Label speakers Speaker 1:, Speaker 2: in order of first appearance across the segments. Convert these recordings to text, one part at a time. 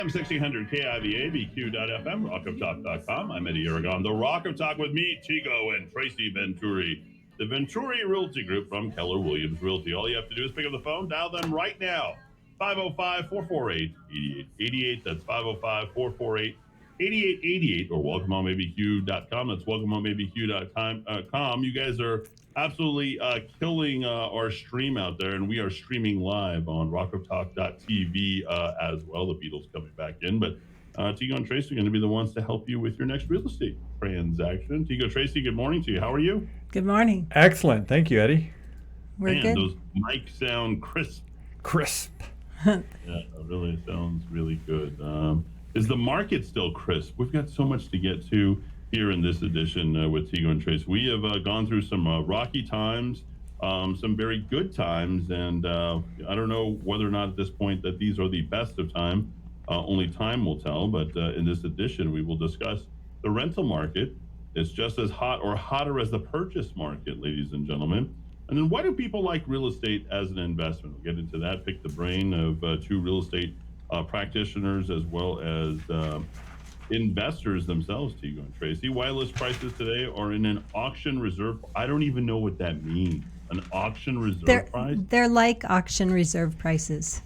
Speaker 1: I'm 1600 KIV ABQ.FM, rockoftalk.com. I'm Eddie Aragon. The Rock of Talk with me, Tego, and Tracy Venturi. The Venturi Realty Group from Keller Williams Realty. All you have to do is pick up the phone, dial them right now. 505-448-8888. That's 505-448-8888 or welcomehomeabq.com. That's welcomehomeabq.com. You guys are absolutely killing our stream out there, and we are streaming live on rockoftalk.tv as well. The Beatles coming back in, but Tego and Tracy are going to be the ones to help you with your next real estate transaction. Tego, Tracy, good morning to you. How are you?
Speaker 2: Good morning.
Speaker 3: Excellent. Thank you, Eddie.
Speaker 2: We're good.
Speaker 1: Those mics sound crisp. Yeah, it really sounds really good. Is the market still crisp? We've got so much to get to here in this edition with Tego and Trace. We have gone through some rocky times, some very good times, and I don't know whether or not at this point that these are the best of time. Only time will tell, but in this edition, we will discuss the rental market. It's just as hot or hotter as the purchase market, ladies and gentlemen. And then why do people like real estate as an investment? We'll get into that, pick the brain of two real estate practitioners as well as investors themselves, Tego and Tracy. Why list prices today are in an auction reserve. I don't even know what that means. An auction reserve price?
Speaker 2: They're like auction reserve prices.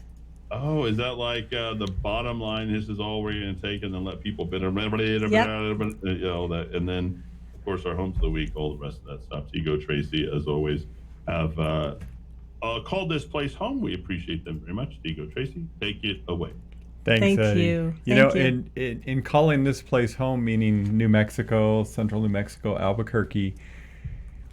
Speaker 1: Oh, is that like the bottom line? This is all we're going to take, and then let people bid. Yep. All that, and then, of course, our homes of the week, all the rest of that stuff. Tego, Tracy, as always, have called this place home. We appreciate them very much. Tego, Tracy, take it away.
Speaker 3: Thanks, Eddie.
Speaker 2: You.
Speaker 3: Thank you. In calling this place home, meaning New Mexico, central New Mexico, Albuquerque,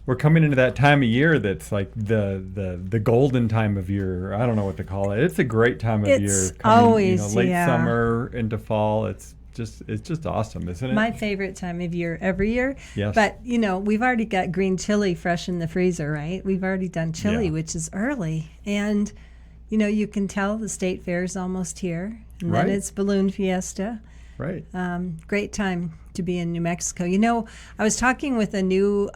Speaker 3: we're coming into that time of year that's like the golden time of year. I don't know what to call it. It's a great time of year.
Speaker 2: It's always
Speaker 3: late summer into fall. It's just awesome, isn't it?
Speaker 2: My favorite time of year every year.
Speaker 3: Yes.
Speaker 2: But we've already got green chili fresh in the freezer, right? We've already done chili, which is early, and you can tell the state fair is almost here, and then it's Balloon Fiesta.
Speaker 3: Right.
Speaker 2: Great time to be in New Mexico. I was talking with a new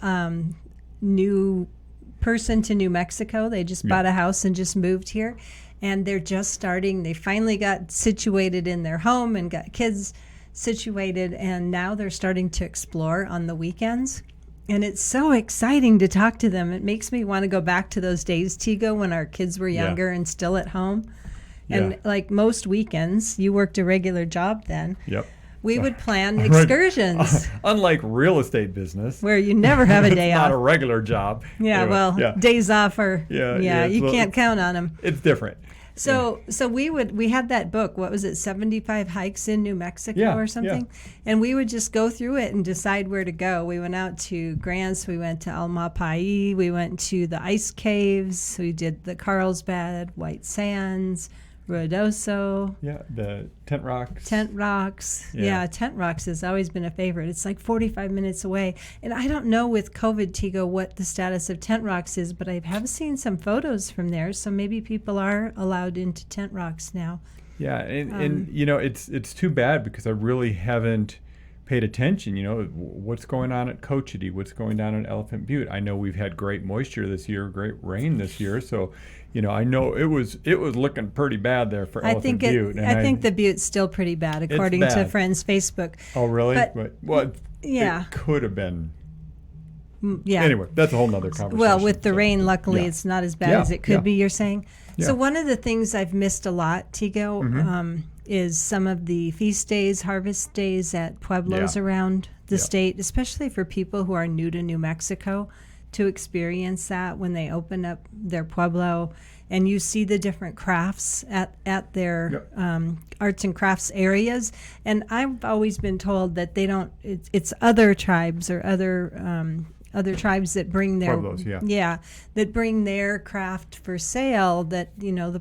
Speaker 2: person to New Mexico. They just bought a house and just moved here, and they're just starting. They finally got situated in their home and got kids situated, and now they're starting to explore on the weekends. And it's so exciting to talk to them. It makes me want to go back to those days, Tego, when our kids were younger and still at home. And like most weekends, you worked a regular job then.
Speaker 3: Yep.
Speaker 2: We would plan excursions.
Speaker 3: Unlike real estate business,
Speaker 2: where you never have a day
Speaker 3: it's
Speaker 2: off.
Speaker 3: Not a regular job.
Speaker 2: Yeah, days off are. You can't count on them.
Speaker 3: It's different.
Speaker 2: So we had that book. What was it? 75 hikes in New Mexico or something. Yeah. And we would just go through it and decide where to go. We went out to Grants. We went to Almapai. We went to the ice caves. We did the Carlsbad, White Sands, Ruidoso.
Speaker 3: Yeah, the Tent Rocks.
Speaker 2: Yeah, Tent Rocks has always been a favorite. It's like 45 minutes away. And I don't know with COVID, Tego, what the status of Tent Rocks is, but I have seen some photos from there. So maybe people are allowed into Tent Rocks now.
Speaker 3: Yeah, and it's too bad because I really haven't paid attention. What's going on at Cochiti, what's going on at Elephant Butte. I know we've had great moisture this year, great rain this year, so I know it was looking pretty bad there for Elephant Butte.
Speaker 2: I think the Butte's still pretty bad, according to Friends Facebook.
Speaker 3: Oh, really?
Speaker 2: But,
Speaker 3: it could have been.
Speaker 2: Yeah.
Speaker 3: Anyway, that's a whole nother conversation.
Speaker 2: Well, with the rain, luckily, it's not as bad as it could be, you're saying? Yeah. So one of the things I've missed a lot, Tego, is some of the feast days, harvest days at pueblos around the state, especially for people who are new to New Mexico, to experience that when they open up their pueblo and you see the different crafts at their arts and crafts areas. And I've always been told that they don't, it's other tribes or other tribes that bring their
Speaker 3: pueblos,
Speaker 2: that bring their craft for sale, that the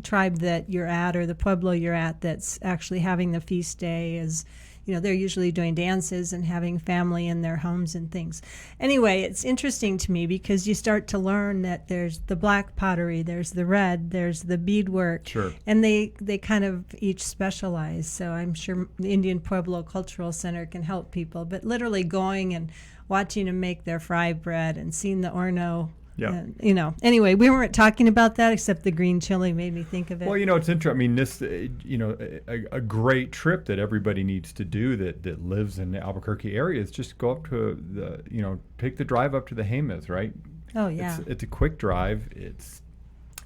Speaker 2: tribe that you're at or the pueblo you're at that's actually having the feast day is they're usually doing dances and having family in their homes and things. Anyway, it's interesting to me because you start to learn that there's the black pottery, there's the red, there's the beadwork, and they kind of each specialize. So I'm sure the Indian Pueblo Cultural Center can help people, but literally going and watching them make their fry bread and seeing the Orno
Speaker 3: Yeah.
Speaker 2: Anyway, we weren't talking about that, except the green chili made me think of it.
Speaker 3: Well, it's interesting. I mean, this, a great trip that everybody needs to do that lives in the Albuquerque area is just go up to take the drive up to the Jemez, right?
Speaker 2: Oh, yeah.
Speaker 3: It's a quick drive.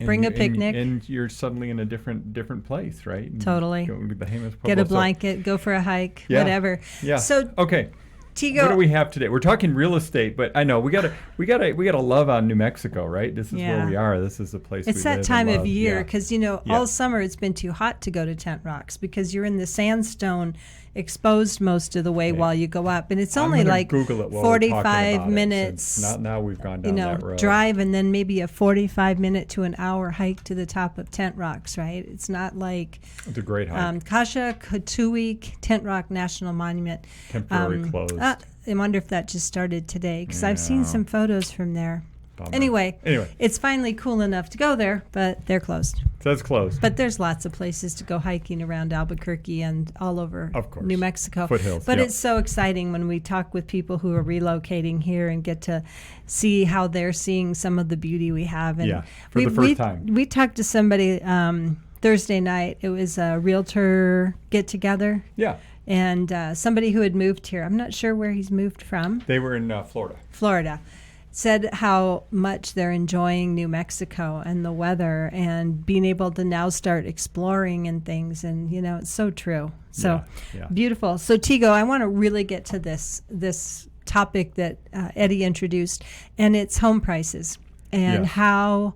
Speaker 2: Bring a picnic.
Speaker 3: And you're suddenly in a different place, right? And
Speaker 2: totally.
Speaker 3: Go to the Jemez Pueblo.
Speaker 2: Get a blanket, go for a hike, whatever.
Speaker 3: Yeah.
Speaker 2: So,
Speaker 3: okay.
Speaker 2: Tego,
Speaker 3: what do we have today? We're talking real estate, but I know we gotta love on New Mexico, right? This is where we are. This is the place.
Speaker 2: It's
Speaker 3: we
Speaker 2: that
Speaker 3: live
Speaker 2: time
Speaker 3: and
Speaker 2: of
Speaker 3: love.
Speaker 2: year because all summer it's been too hot to go to Tent Rocks because you're in the sandstone, exposed most of the way while you go up, and it's only like 45 minutes.
Speaker 3: Not now we've gone down that road.
Speaker 2: Drive and then maybe a 45-minute to an hour hike to the top of Tent Rocks. Right? It's not like
Speaker 3: it's a great hike.
Speaker 2: Kasha Katuik Tent Rock National Monument
Speaker 3: temporarily closed.
Speaker 2: I wonder if that just started today because I've seen some photos from there.
Speaker 3: Bummer.
Speaker 2: Anyway, it's finally cool enough to go there, but they're closed.
Speaker 3: So it's closed.
Speaker 2: But there's lots of places to go hiking around Albuquerque and all over New Mexico.
Speaker 3: Foothills.
Speaker 2: But it's so exciting when we talk with people who are relocating here and get to see how they're seeing some of the beauty we have. And
Speaker 3: for the first time.
Speaker 2: We talked to somebody Thursday night. It was a realtor get-together.
Speaker 3: Yeah.
Speaker 2: And somebody who had moved here. I'm not sure where he's moved from.
Speaker 3: They were in
Speaker 2: Florida. Said how much they're enjoying New Mexico and the weather and being able to now start exploring and things. And, it's so true. So beautiful. So, Tego, I want to really get to this topic that Eddie introduced, and it's home prices and how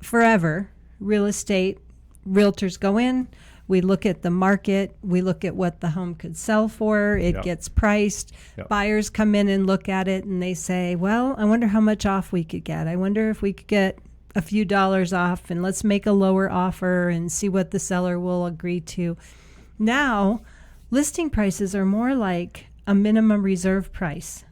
Speaker 2: forever real estate realtors go in. We look at the market. We look at what the home could sell for. It gets priced. Buyers come in and look at it, and they say, well, I wonder how much off we could get. I wonder if we could get a few dollars off, and let's make a lower offer and see what the seller will agree to. Now, listing prices are more like a minimum reserve price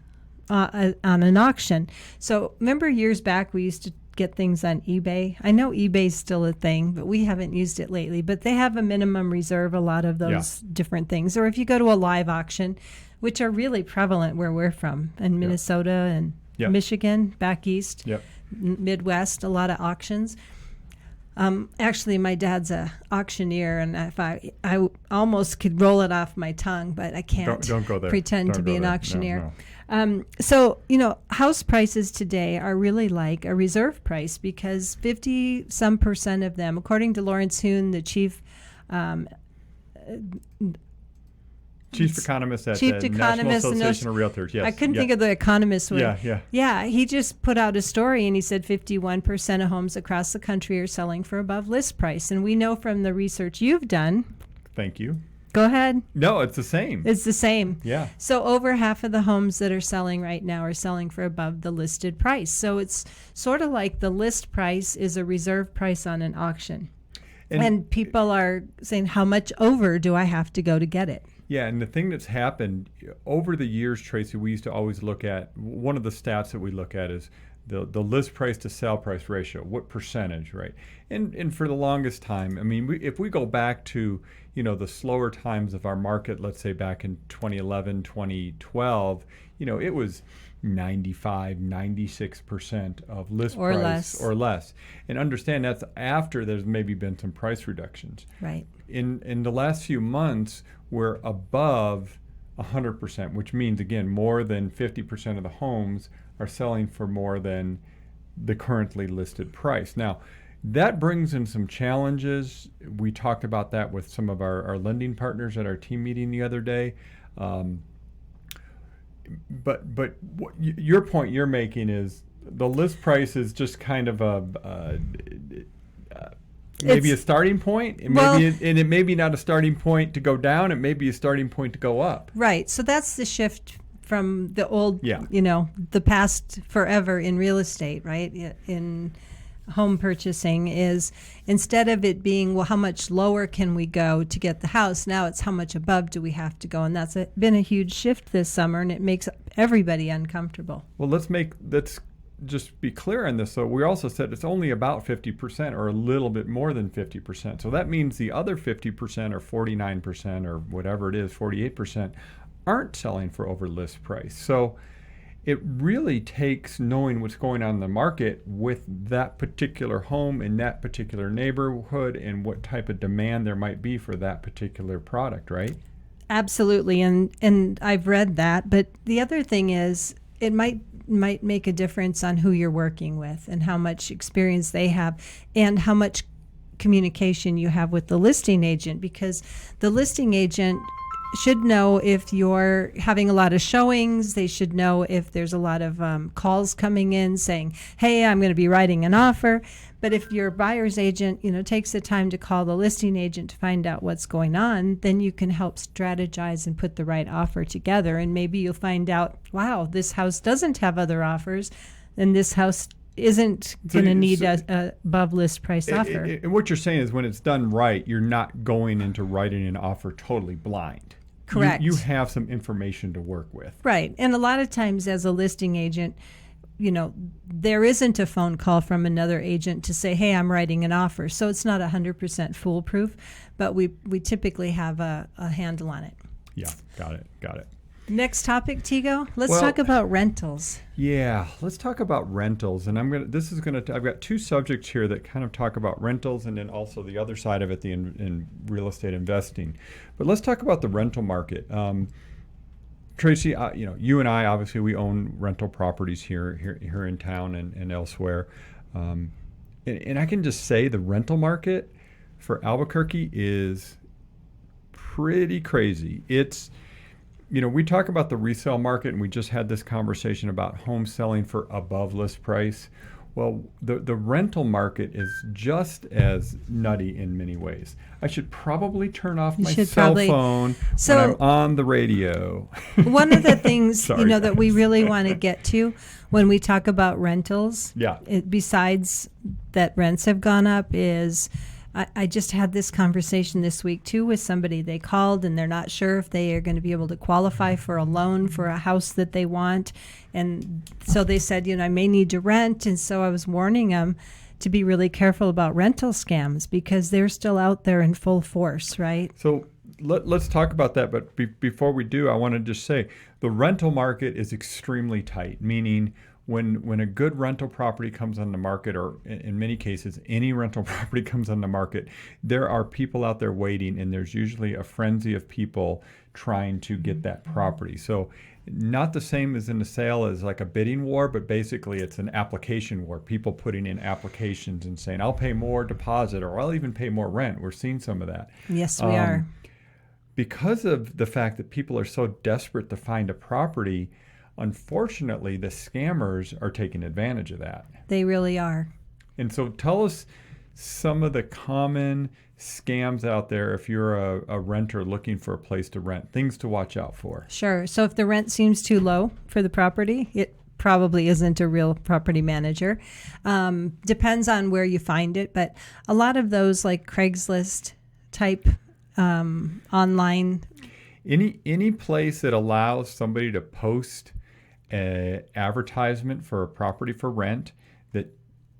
Speaker 2: on an auction. So remember years back we used to get things on eBay. I know eBay's still a thing, but we haven't used it lately. But they have a minimum reserve, a lot of those different things. Or if you go to a live auction, which are really prevalent where we're from, in Minnesota and Michigan, back east, Midwest, a lot of auctions. Actually, my dad's a auctioneer, and if I almost could roll it off my tongue, but I can't.
Speaker 3: Don't go there.
Speaker 2: Pretend to be an auctioneer.
Speaker 3: No.
Speaker 2: So, house prices today are really like a reserve price because 50% of them, according to Lawrence Hoon, the chief
Speaker 3: economist at the National Association of Realtors. Yes,
Speaker 2: I couldn't think of the economist word.
Speaker 3: Yeah.
Speaker 2: He just put out a story and he said 51% of homes across the country are selling for above list price. And we know from the research you've done.
Speaker 3: Thank you.
Speaker 2: Go ahead.
Speaker 3: No, it's the same.
Speaker 2: It's the same.
Speaker 3: Yeah.
Speaker 2: So over half of the homes that are selling right now are selling for above the listed price. So it's sort of like the list price is a reserve price on an auction. And people are saying, how much over do I have to go to get it?
Speaker 3: Yeah, and the thing that's happened over the years, Tracy, we used to always look at, one of the stats that we look at is the list price to sale price ratio, what percentage, right? And for the longest time, I mean, if we go back to, the slower times of our market, let's say back in 2011, 2012, it was 95, 96% of list
Speaker 2: or
Speaker 3: price or less. And understand that's after there's maybe been some price reductions.
Speaker 2: Right.
Speaker 3: In the last few months, we're above 100%, which means, again, more than 50% of the homes are selling for more than the currently listed price. Now, that brings in some challenges. We talked about that with some of our lending partners at our team meeting the other day. But your point you're making is the list price is just kind of maybe a starting point, and it may be not a starting point to go down. It may be a starting point to go up.
Speaker 2: Right. So that's the shift from the old, the past forever in real estate, right? In home purchasing is instead of it being, well, how much lower can we go to get the house? Now it's how much above do we have to go? And that's been a huge shift this summer, and it makes everybody uncomfortable.
Speaker 3: Well, let's just be clear on this. So we also said it's only about 50% or a little bit more than 50%. So that means the other 50% or 49% or whatever it is, 48%, aren't selling for over list price. So it really takes knowing what's going on in the market with that particular home in that particular neighborhood and what type of demand there might be for that particular product, right?
Speaker 2: Absolutely, and I've read that. But the other thing is, it might make a difference on who you're working with and how much experience they have and how much communication you have with the listing agent, because the listing agent should know if you're having a lot of showings. They should know if there's a lot of calls coming in saying, hey, I'm going to be writing an offer. But if your buyer's agent, takes the time to call the listing agent to find out what's going on, then you can help strategize and put the right offer together. And maybe you'll find out, wow, this house doesn't have other offers, and this house isn't going to need a above list price offer.
Speaker 3: And what you're saying is, when it's done right, you're not going into writing an offer totally blind.
Speaker 2: Correct.
Speaker 3: You have some information to work with.
Speaker 2: Right. And a lot of times as a listing agent, there isn't a phone call from another agent to say, hey, I'm writing an offer. So it's not 100% foolproof, but we typically have a handle on it.
Speaker 3: Yeah, got it.
Speaker 2: Next topic, Tego. Let's talk about rentals.
Speaker 3: Yeah, let's talk about rentals. And I've got two subjects here that kind of talk about rentals and then also the other side of it, in real estate investing. But let's talk about the rental market. Tracy, you and I, obviously, we own rental properties here in town and elsewhere. And I can just say the rental market for Albuquerque is pretty crazy. It's, we talk about the resale market, and we just had this conversation about homes selling for above list price. Well, the rental market is just as nutty in many ways. I should probably turn off my cell phone when I'm on the radio.
Speaker 2: One of the things that we really want to get to when we talk about rentals, besides that rents have gone up, is I just had this conversation this week too with somebody. They called and they're not sure if they are going to be able to qualify for a loan for a house that they want. And so they said, I may need to rent. And so I was warning them to be really careful about rental scams, because they're still out there in full force, right?
Speaker 3: So let's talk about that. But before we do, I want to just say the rental market is extremely tight, meaning when a good rental property comes on the market, or in many cases any rental property comes on the market, there are people out there waiting, and there's usually a frenzy of people trying to get that property. So not the same as in the sale as like a bidding war, but basically it's an application war. People putting in applications and saying, I'll pay more deposit, or I'll even pay more rent. We're seeing some of that.
Speaker 2: Yes, we are.
Speaker 3: Because of the fact that people are so desperate to find a property, unfortunately, the scammers are taking advantage of that.
Speaker 2: They really are.
Speaker 3: And so tell us some of the common scams out there if you're a renter looking for a place to rent, things to watch out for.
Speaker 2: Sure. So if the rent seems too low for the property, it probably isn't a real property manager. Depends on where you find it, but a lot of those, like Craigslist type online.
Speaker 3: Any place that allows somebody to post an advertisement for a property for rent that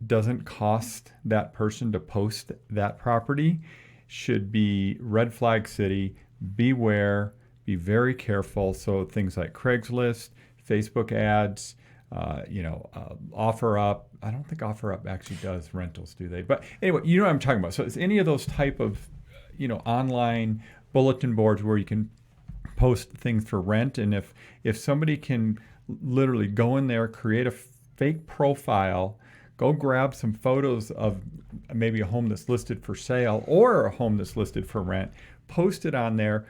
Speaker 3: doesn't cost that person to post that property should be red flag city. Beware, be very careful. So things like Craigslist, Facebook ads, OfferUp. I don't think OfferUp actually does rentals, do they? But anyway, you know what I'm talking about. So it's any of those type of, online bulletin boards where you can post things for rent. And if somebody can literally go in there, create a fake profile, go grab some photos of maybe a home that's listed for sale or a home that's listed for rent, post it on there.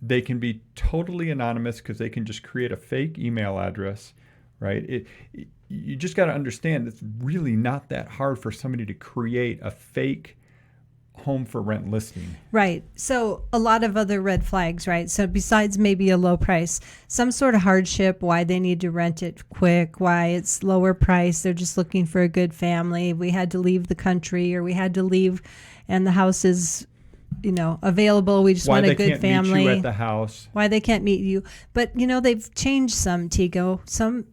Speaker 3: They can be totally anonymous because they can just create a fake email address, right? You just got to understand it's really not that hard for somebody to create a fake home for rent listing.
Speaker 2: Right. So a lot of other red flags, right? So besides maybe a low price, some sort of hardship, why they need to rent it quick, why it's lower price, they're just looking for a good family. We had to leave the country, or we had to leave and the house is, available. We just want a good family. Why they can't meet you
Speaker 3: at the house.
Speaker 2: Why they can't meet you. But, they've changed some, Tego.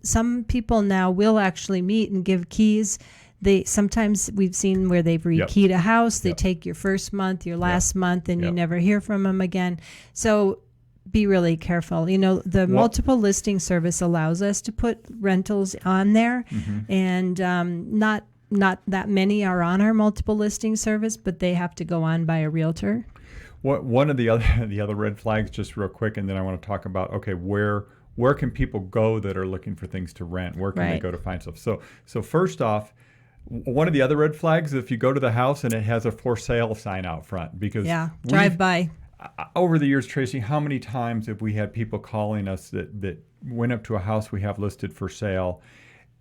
Speaker 2: Some people now will actually meet and give keys. Sometimes we've seen where they've rekeyed a house. They take your first month, your last month, and you never hear from them again. So be really careful. The multiple listing service allows us to put rentals on there, and not that many are on our multiple listing service, but they have to go on by a realtor.
Speaker 3: One of the other red flags, just real quick, and then I want to talk about, okay, where can people go that are looking for things to rent? Where can they go to find stuff? So first off, one of the other red flags is if you go to the house and it has a for sale sign out front, because
Speaker 2: drive by.
Speaker 3: Over the years, Tracy, how many times have we had people calling us that went up to a house we have listed for sale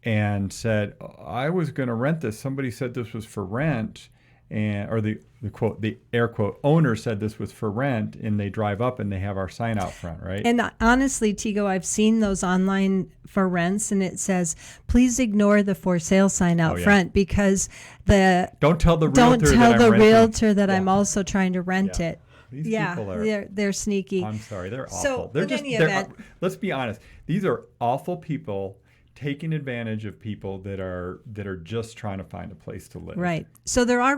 Speaker 3: and said, I was going to rent this. Somebody said this was for rent, or the quote, the air quote, owner said this was for rent, and they drive up and they have our sign out front, right?
Speaker 2: And honestly, Tego, I've seen those online for rents, and it says, please ignore the for sale sign out front, because
Speaker 3: don't tell the realtor
Speaker 2: that I'm also trying to rent it.
Speaker 3: These people are,
Speaker 2: they're sneaky.
Speaker 3: I'm sorry, they're awful.
Speaker 2: So,
Speaker 3: let's be honest. These are awful people taking advantage of people that are just trying to find a place to live.
Speaker 2: Right. So there are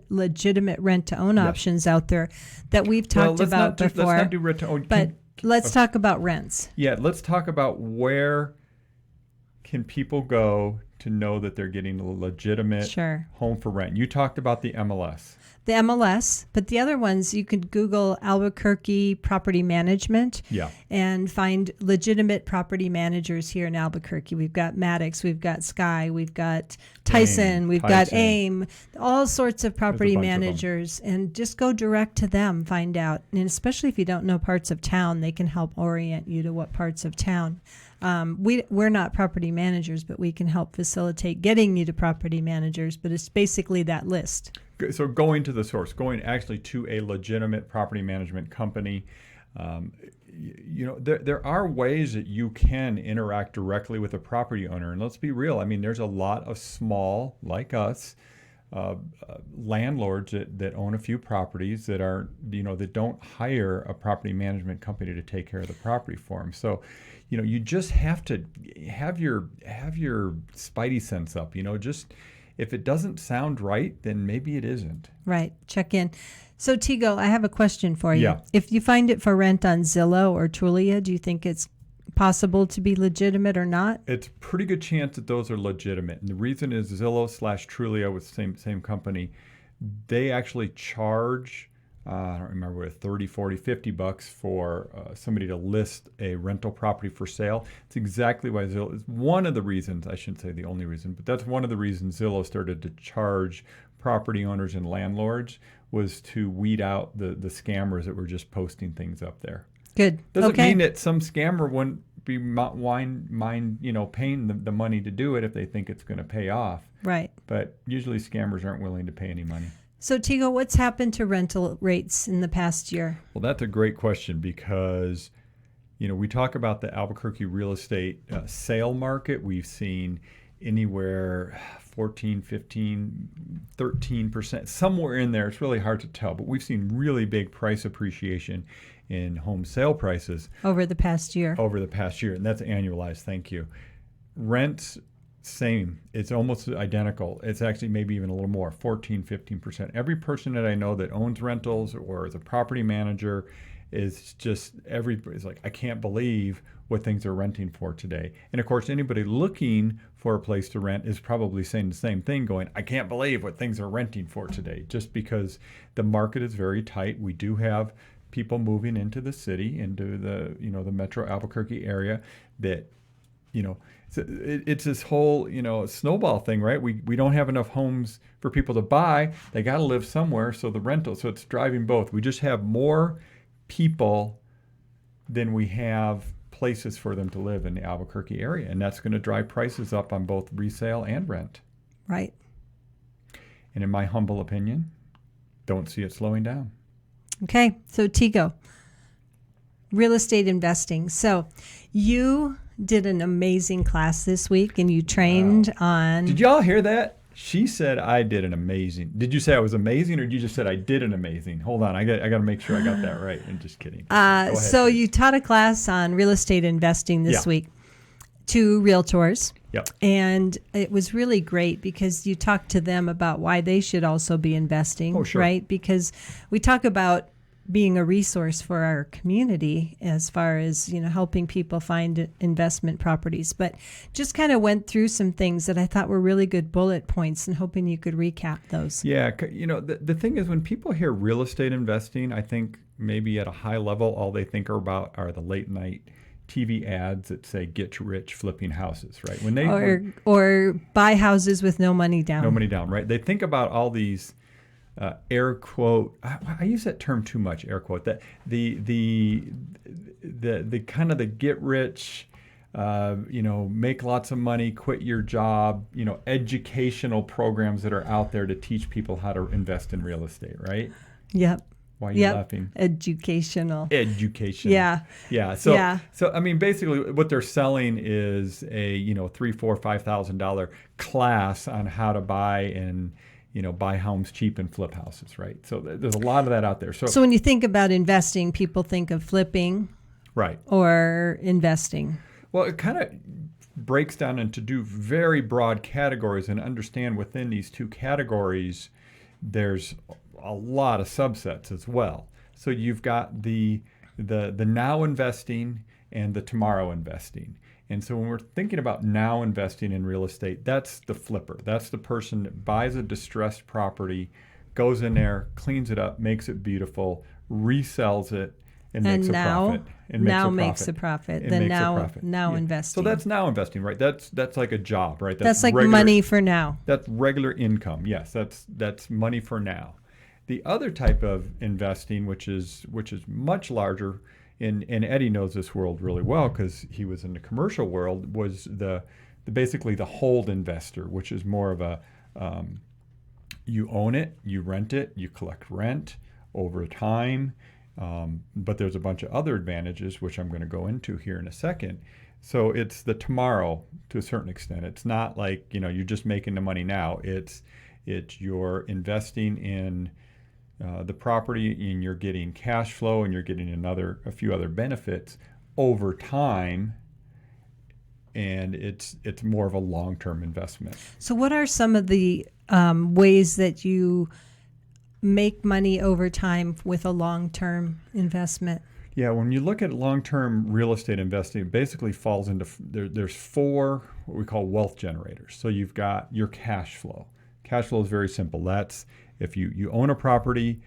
Speaker 2: legitimate rent to own options out there that we've talked about before.
Speaker 3: Let's not do rent to own.
Speaker 2: But let's talk about rents.
Speaker 3: Yeah, let's talk about where can people go to know that they're getting a legitimate home for rent. You talked about the MLS.
Speaker 2: The MLS, but the other ones, you could Google Albuquerque property management and find legitimate property managers here in Albuquerque. We've got Maddox, we've got Sky, we've got Tyson, we've got AIM, all sorts of property managers, and just go direct to them, find out. And especially if you don't know parts of town, they can help orient you to what parts of town. We're not property managers, but we can help facilitate getting you to property managers, but it's basically that list.
Speaker 3: So going to the source, going actually to a legitimate property management company. There are ways that you can interact directly with a property owner. And let's be real. I mean, there's a lot of small, like us, landlords that own a few properties that are, that don't hire a property management company to take care of the property for them. So, you just have to have your spidey sense up, just if it doesn't sound right, then maybe it isn't.
Speaker 2: Right. Check in. So, Tego, I have a question for you.
Speaker 3: Yeah.
Speaker 2: If you find it for rent on Zillow or Trulia, do you think it's possible to be legitimate or not?
Speaker 3: It's a pretty good chance that those are legitimate. And the reason is Zillow/Trulia with the same company, they actually charge, I don't remember what, $30, $40, $50 for somebody to list a rental property for sale. It's exactly why Zillow is one of the reasons, I shouldn't say the only reason, but that's one of the reasons Zillow started to charge property owners and landlords, was to weed out the scammers that were just posting things up there.
Speaker 2: Good.
Speaker 3: Doesn't mean that some scammer wouldn't be mind paying the money to do it if they think it's going to pay off.
Speaker 2: Right.
Speaker 3: But usually scammers aren't willing to pay any money.
Speaker 2: So, Tego, what's happened to rental rates in the past year?
Speaker 3: Well, that's a great question because, we talk about the Albuquerque real estate sale market. We've seen anywhere 14, 15, 13%, somewhere in there. It's really hard to tell, but we've seen really big price appreciation in home sale prices.
Speaker 2: Over the past year.
Speaker 3: And that's annualized, thank you. Rents, same. It's almost identical. It's actually maybe even a little more, 14, 15%. Every person that I know that owns rentals or is a property manager is just, everybody's like, I can't believe what things are renting for today. And of course, anybody looking for a place to rent is probably saying the same thing, going, I can't believe what things are renting for today, just because the market is very tight. We do have people moving into the city, into the, the metro Albuquerque area that, it's this whole, snowball thing, right? We don't have enough homes for people to buy. They got to live somewhere. So the rental, so it's driving both. We just have more people than we have places for them to live in the Albuquerque area. And that's going to drive prices up on both resale and rent.
Speaker 2: Right.
Speaker 3: And in my humble opinion, don't see it slowing down.
Speaker 2: Okay. So, Tego, real estate investing. So you did an amazing class this week and you trained on...
Speaker 3: Did y'all hear that? She said I did an amazing... Did you say I was amazing, or did you just said I did an amazing? Hold on. I got to make sure I got that right. I'm just kidding.
Speaker 2: So you taught a class on real estate investing this week to realtors.
Speaker 3: Yep.
Speaker 2: And it was really great because you talked to them about why they should also be investing, right? Because we talk about being a resource for our community as far as, helping people find investment properties. But just kind of went through some things that I thought were really good bullet points and hoping you could recap those.
Speaker 3: Yeah. The thing is, when people hear real estate investing, I think maybe at a high level, all they think about are the late night TV ads that say "get rich flipping houses," right?
Speaker 2: Or buy houses with no money down.
Speaker 3: No money down, right? They think about all these air quote. I use that term too much. Air quote. That the kind of the get rich, make lots of money, quit your job, educational programs that are out there to teach people how to invest in real estate, right?
Speaker 2: Yep.
Speaker 3: Why are you laughing?
Speaker 2: Education.
Speaker 3: Yeah. So I mean, basically, what they're selling is a $3,000, $4,000, $5,000 class on how to buy and buy homes cheap and flip houses, right? So there's a lot of that out there.
Speaker 2: So when you think about investing, people think of flipping,
Speaker 3: right, or
Speaker 2: investing.
Speaker 3: Well, it kind of breaks down into two very broad categories, and understand within these two categories, there's a lot of subsets as well. So you've got the now investing and the tomorrow investing. And so when we're thinking about now investing in real estate, that's the flipper. That's the person that buys a distressed property, goes in there, cleans it up, makes it beautiful, resells it, and makes a profit.
Speaker 2: Now makes a profit. Then now investing.
Speaker 3: So that's now investing, right? That's like a job, right?
Speaker 2: That's like regular, money for now.
Speaker 3: That's regular income. Yes, that's money for now. The other type of investing, which is much larger, and Eddie knows this world really well because he was in the commercial world, was basically the hold investor, which is more of a you own it, you rent it, you collect rent over time. But there's a bunch of other advantages, which I'm going to go into here in a second. So it's the tomorrow to a certain extent. It's not like, you're just making the money now. It's you're investing in the property, and you're getting cash flow, and you're getting a few other benefits over time. And it's more of a long-term investment.
Speaker 2: So what are some of the ways that you make money over time with a long-term investment?
Speaker 3: Yeah, when you look at long-term real estate investing, it basically falls into there's four what we call wealth generators. So you've got your cash flow. Cash flow is very simple. That's if you own a property,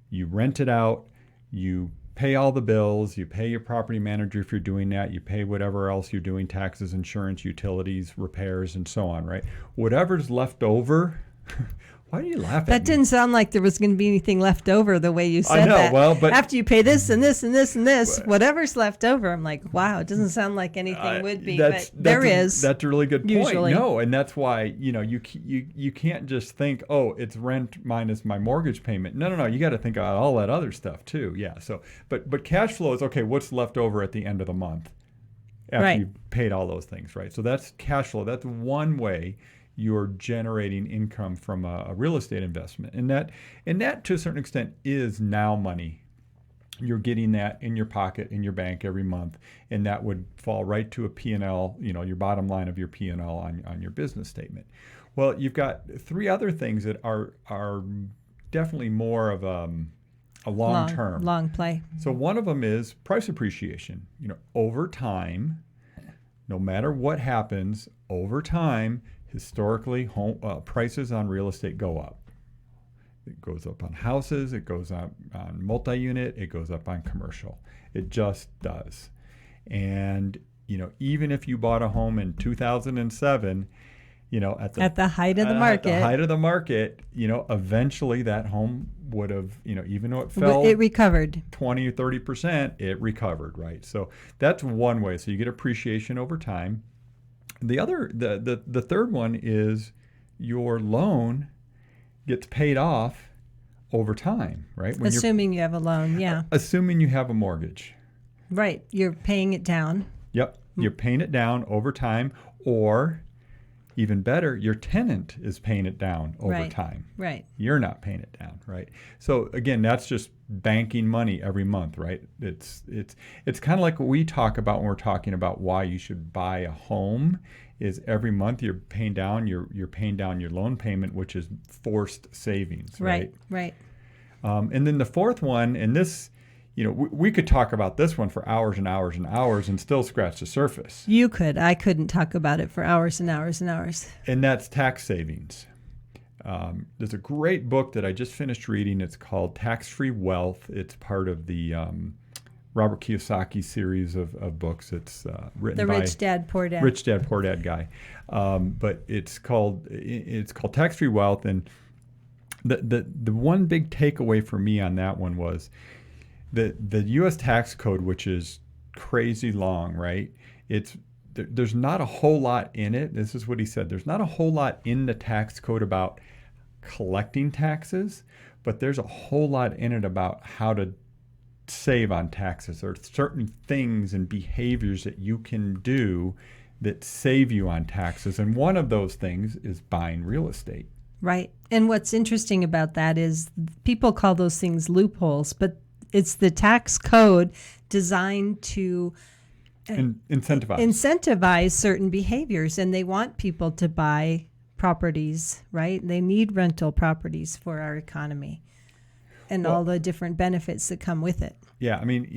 Speaker 3: you rent it out, you pay all the bills, you pay your property manager if you're doing that, you pay whatever else you're doing, taxes, insurance, utilities, repairs, and so on, right? Whatever's left over. Why do you laugh at me?
Speaker 2: That didn't sound like there was going to be anything left over the way you said that.
Speaker 3: Well, but
Speaker 2: after you pay this and this and this and this, whatever's left over, I'm like, wow, it doesn't sound like anything would be, but there is.
Speaker 3: That's a really good point.
Speaker 2: Usually.
Speaker 3: No, and that's why, you can't just think, oh, it's rent minus my mortgage payment. No, you got to think about all that other stuff too. Yeah. So, but cash flow is okay. What's left over at the end of the month after you've paid all those things, right? So that's cash flow. That's one way you're generating income from a real estate investment. And that to a certain extent is now money. You're getting that in your pocket, in your bank every month, and that would fall right to a P&L, your bottom line of your P&L on your business statement. Well, you've got three other things that are definitely more of a long-term.
Speaker 2: Long play.
Speaker 3: So one of them is price appreciation. Over time, no matter what happens, over time, historically, prices on real estate go up. It goes up on houses, it goes up on multi-unit, it goes up on commercial. It just does. And, even if you bought a home in 2007, at the height of the market, eventually that home would have, even though it recovered 20 or 30%, it recovered, right? So that's one way. So you get appreciation over time. The third one is your loan gets paid off over time, right?
Speaker 2: Assuming you have a loan, yeah.
Speaker 3: Assuming you have a mortgage.
Speaker 2: Right. You're paying it down.
Speaker 3: Yep. You're paying it down over time, or even better, your tenant is paying it down over time.
Speaker 2: Right.
Speaker 3: You're not paying it down, right? So again, that's just banking money every month, right? It's kind of like what we talk about when we're talking about why you should buy a home. Is every month you're paying down your loan payment, which is forced savings, right?
Speaker 2: Right.
Speaker 3: And then the fourth one, and this, we could talk about this one for hours and hours and hours and still scratch the surface.
Speaker 2: You could. I couldn't talk about it for hours and hours and hours.
Speaker 3: And that's tax savings. There's a great book that I just finished reading. It's called Tax-Free Wealth. It's part of the Robert Kiyosaki series of books. It's written by
Speaker 2: the Rich Dad Poor Dad.
Speaker 3: Rich Dad Poor Dad guy. But it's called Tax-Free Wealth. And the one big takeaway for me on that one was the U.S. tax code, which is crazy long, right? There's not a whole lot in it. This is what he said. There's not a whole lot in the tax code about collecting taxes, but there's a whole lot in it about how to save on taxes. There are certain things and behaviors that you can do that save you on taxes. And one of those things is buying real estate.
Speaker 2: Right. And what's interesting about that is people call those things loopholes, but it's the tax code designed to incentivize certain behaviors, and they want people to buy properties, right? They need rental properties for our economy and all the different benefits that come with it.
Speaker 3: Yeah, I mean,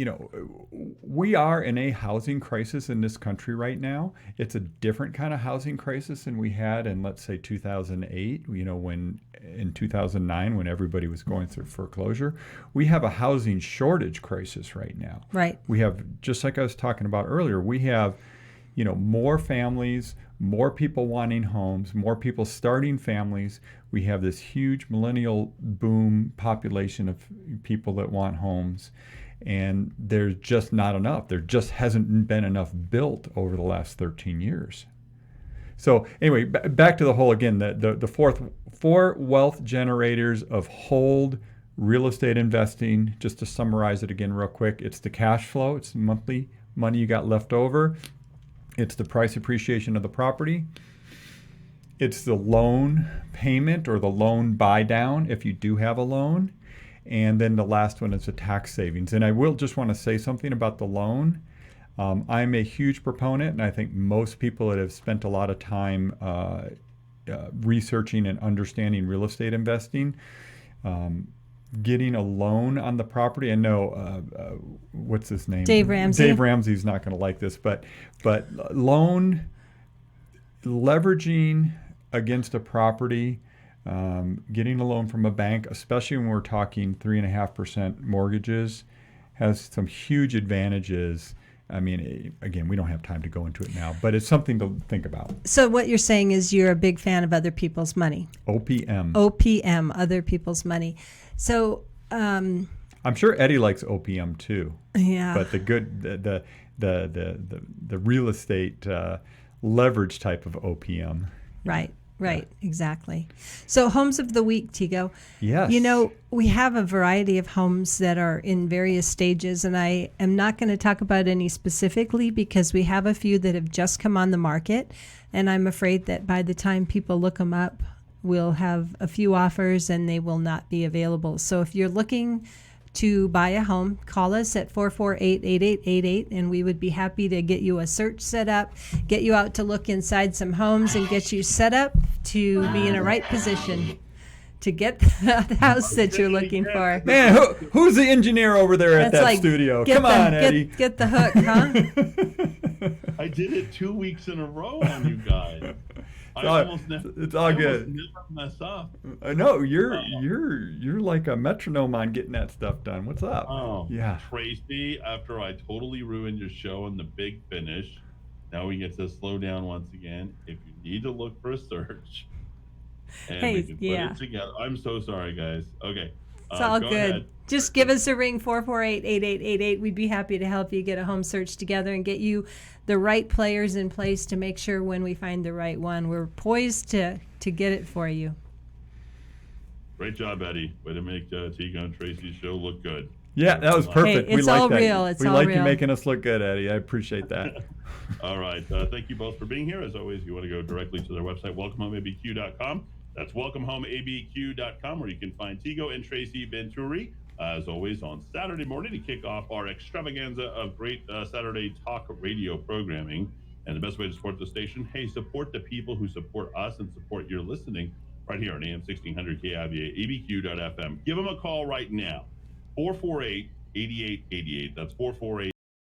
Speaker 3: we are in a housing crisis in this country right now. It's a different kind of housing crisis than we had in, let's say, 2008, when in 2009, when everybody was going through foreclosure. We have a housing shortage crisis right now.
Speaker 2: Right.
Speaker 3: We have, just like I was talking about earlier, we have, more families, more people wanting homes, more people starting families. We have this huge millennial boom population of people that want homes. And there's just not enough. There just hasn't been enough built over the last 13 years. So anyway, back to the whole again, the four wealth generators of hold real estate investing. Just to summarize it again real quick, it's the cash flow. It's the monthly money you got left over. It's the price appreciation of the property. It's the loan payment or the loan buy down if you do have a loan. And then the last one is the tax savings. And I will just want to say something about the loan. I'm a huge proponent, and I think most people that have spent a lot of time researching and understanding real estate investing, getting a loan on the property. I know, what's his name?
Speaker 2: Dave Ramsey.
Speaker 3: Dave Ramsey's not going to like this, but loan leveraging against a property, getting a loan from a bank, especially when we're talking 3.5% mortgages, has some huge advantages. I mean, again, we don't have time to go into it now, but it's something to think about.
Speaker 2: So what you're saying is you're a big fan of other people's money.
Speaker 3: OPM,
Speaker 2: other people's money. So
Speaker 3: I'm sure Eddie likes OPM too.
Speaker 2: Yeah.
Speaker 3: But the real estate leverage type of OPM.
Speaker 2: Right, exactly. So homes of the week, Tego.
Speaker 3: Yes.
Speaker 2: We have a variety of homes that are in various stages, and I am not going to talk about any specifically because we have a few that have just come on the market, and I'm afraid that by the time people look them up, we'll have a few offers and they will not be available. So if you're looking to buy a home, call us at 448-8888, and we would be happy to get you a search set up, get you out to look inside some homes, and get you set up to be in a right position to get the house that you're looking for.
Speaker 3: Man, who's the engineer over there at that studio? Come on, Eddie.
Speaker 2: Get the hook, huh?
Speaker 1: I did it 2 weeks in a row on you guys.
Speaker 3: It's all good.
Speaker 1: Never mess up.
Speaker 3: No, you're like a metronome on getting that stuff done. What's up?
Speaker 1: Oh,
Speaker 3: yeah.
Speaker 1: Tracy, after I totally ruined your show in the big finish, now we get to slow down once again. If you need to look for a search, and we can put it together. I'm so sorry, guys. Okay.
Speaker 2: It's all
Speaker 1: go
Speaker 2: good.
Speaker 1: ahead.
Speaker 2: Just give us a ring, 448-8888. We'd be happy to help you get a home search together and get you the right players in place to make sure when we find the right one, we're poised to get it for you.
Speaker 1: Great job, Eddie. Way to make Tego and Tracy's show look good.
Speaker 3: Yeah, that was perfect.
Speaker 2: Hey, it's all real.
Speaker 3: We like you making us look good, Eddie. I appreciate that.
Speaker 1: All right. Thank you both for being here. As always, you want to go directly to their website, welcomehomeabq.com. That's welcomehomeabq.com, where you can find Tego and Tracy Venturi, as always, on Saturday morning to kick off our extravaganza of great Saturday talk radio programming. And the best way to support the station, hey, support the people who support us and support your listening right here on AM 1600 KIVA, ABQ.FM. Give them a call right now, 448-8888. That's 448